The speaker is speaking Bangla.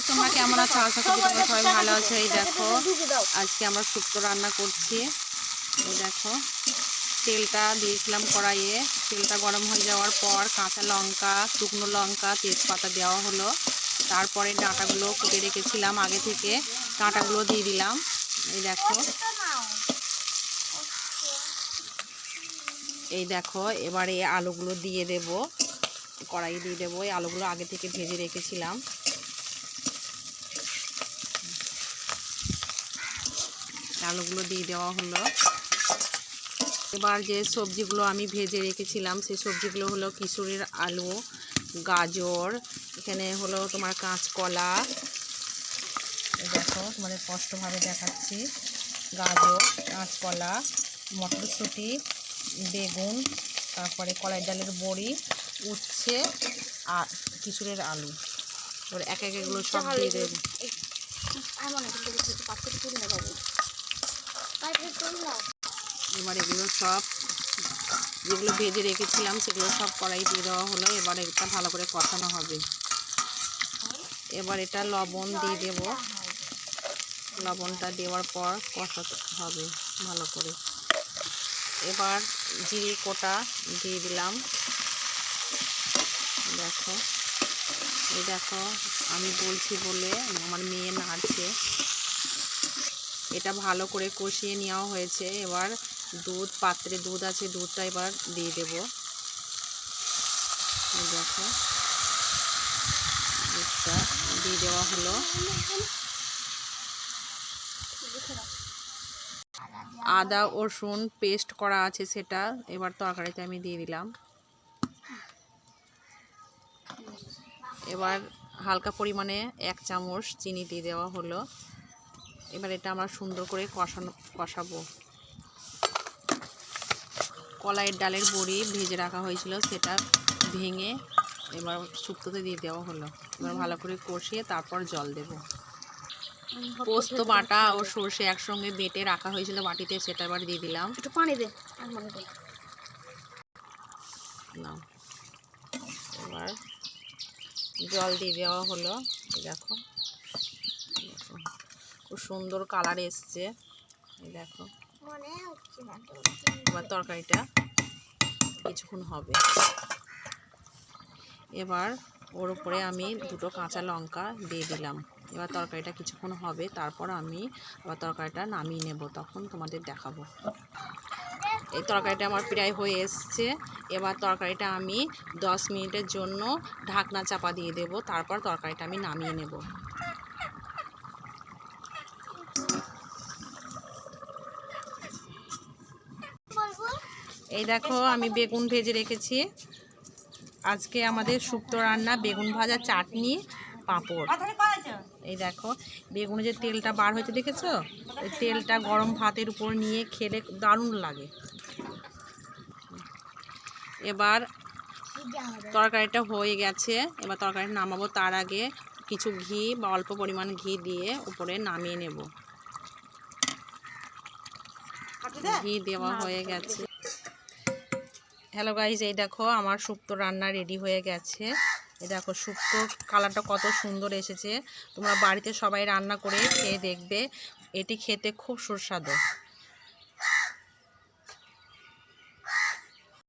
তোমরা কেমন আছো? আশা করি তোমরা সবাই ভালো আছো। এই দেখো আজকে আমরা শুক্তো রান্না করছি। এই দেখো তেলটা দিয়েছিলাম কড়াইয়ে, তেলটা গরম হয়ে যাওয়ার পর কাঁচা লঙ্কা, শুকনো লঙ্কা, তেজপাতা দেওয়া হলো। তারপরে ডাঁটাগুলো কুটে রেখেছিলাম আগে থেকে, ডাঁটাগুলো দিয়ে দিলাম। এই দেখো এবারে আলুগুলো দিয়ে দেব, কড়াই দিয়ে দেবো। এই আলুগুলো আগে থেকে ভেজে রেখেছিলাম। আলুগুলো দিয়ে দেওয়া হলো। এবার যে সবজিগুলো আমি ভেজে রেখেছিলাম সেই সবজিগুলো হলো কিশোরীর আলু, গাজর, এখানে হলো তোমার কাঁচকলা, দেখো তোমাদের স্পষ্টভাবে দেখাচ্ছি, গাজর, কাঁচকলা, মটরশুঁটি, বেগুন, তারপরে কলাই ডালের বড়ি, উচ্ছে আর কিশোরের আলু। এবার এক এক এগুলো সব দিয়ে দেবো। এবার এগুলো সব যেগুলো ভেজে রেখেছিলাম সেগুলো সব কড়াই দিয়ে দেওয়া হলো। এবার এটা ভালো করে কষানো হবে। এবার এটা লবণ দিয়ে দেব, লবণটা দেওয়ার পর কষাতে হবে ভালো করে। এবার জিরে কোটা দিয়ে দিলাম। দেখো এই দেখো আমি বলছি বলে আমার মেয়ে নাড়ছে। এটা ভালো করে কষিয়ে নেওয়া হয়েছে। এবার দুধ, পাত্রে দুধ আছে, দুধটা এবার দিয়ে দেব। দেখো দুধটা দিয়ে দেওয়া হলো। আদা রসুন পেস্ট করা আছে সেটা এবার তরকারিতে আমি দিয়ে দিলাম। এবার হালকা পরিমাণে 1 চামচ চিনি দিয়ে দেওয়া হলো। এবার এটা আমরা সুন্দর করে কষাবো। কলাইয়ের ডালের বড়ি ভেজে রাখা হয়েছিল সেটা ভেঙে এবার শুক্তোতে দিয়ে দেওয়া হলো। এবার ভালো করে কষিয়ে তারপর জল দেব। পোস্ত বাটা ও সর্ষে একসঙ্গে বেটে রাখা হয়েছিল বাটিতে, সেটা এবার দিয়ে দিলাম। একটু পানি দে। এবার জল দিয়ে দেওয়া হলো। দেখো খুব সুন্দর কালার এসছে। দেখো এবার তরকারিটা কিছুক্ষণ হবে। এবার ওর উপরে আমি 2টো কাঁচা লঙ্কা দিয়ে দিলাম। এবার তরকারিটা কিছুক্ষণ হবে, তারপর আমি আবার তরকারিটা নামিয়ে নেব, তখন তোমাদের দেখাবো। এই তরকারিটা আমার প্রায় হয়ে এসছে। এবার তরকারিটা আমি 10 মিনিটের জন্য ঢাকনা চাপা দিয়ে দেব, তারপর তরকারিটা আমি নামিয়ে নেব। এই দেখো আমি বেগুন ভেজে রেখেছি। আজকে আমাদের শুক্তো রান্না বেগুন ভাজা, চাটনি, পাঁপড়। এই দেখো বেগুনে যে তেলটা বার হয়েছে দেখেছো? ওই তেলটা গরম ভাতের উপর নিয়ে খেলে দারুণ লাগে। এবার তরকারিটা হয়ে গেছে, এবার তরকারিটা নামাবো। তার আগে কিছু ঘি বা অল্প পরিমাণ ঘি দিয়ে উপরে নামিয়ে নেব। ঘি দেওয়া হয়ে গেছে। হ্যালো গাইজ, এই দেখো আমার শুক্তো রান্না রেডি হয়ে গেছে। এই দেখো শুক্তোর কালারটা কত সুন্দর এসেছে। তোমরা বাড়িতে সবাই রান্না করে খেয়ে দেখবে, এটি খেতে খুব সুস্বাদু।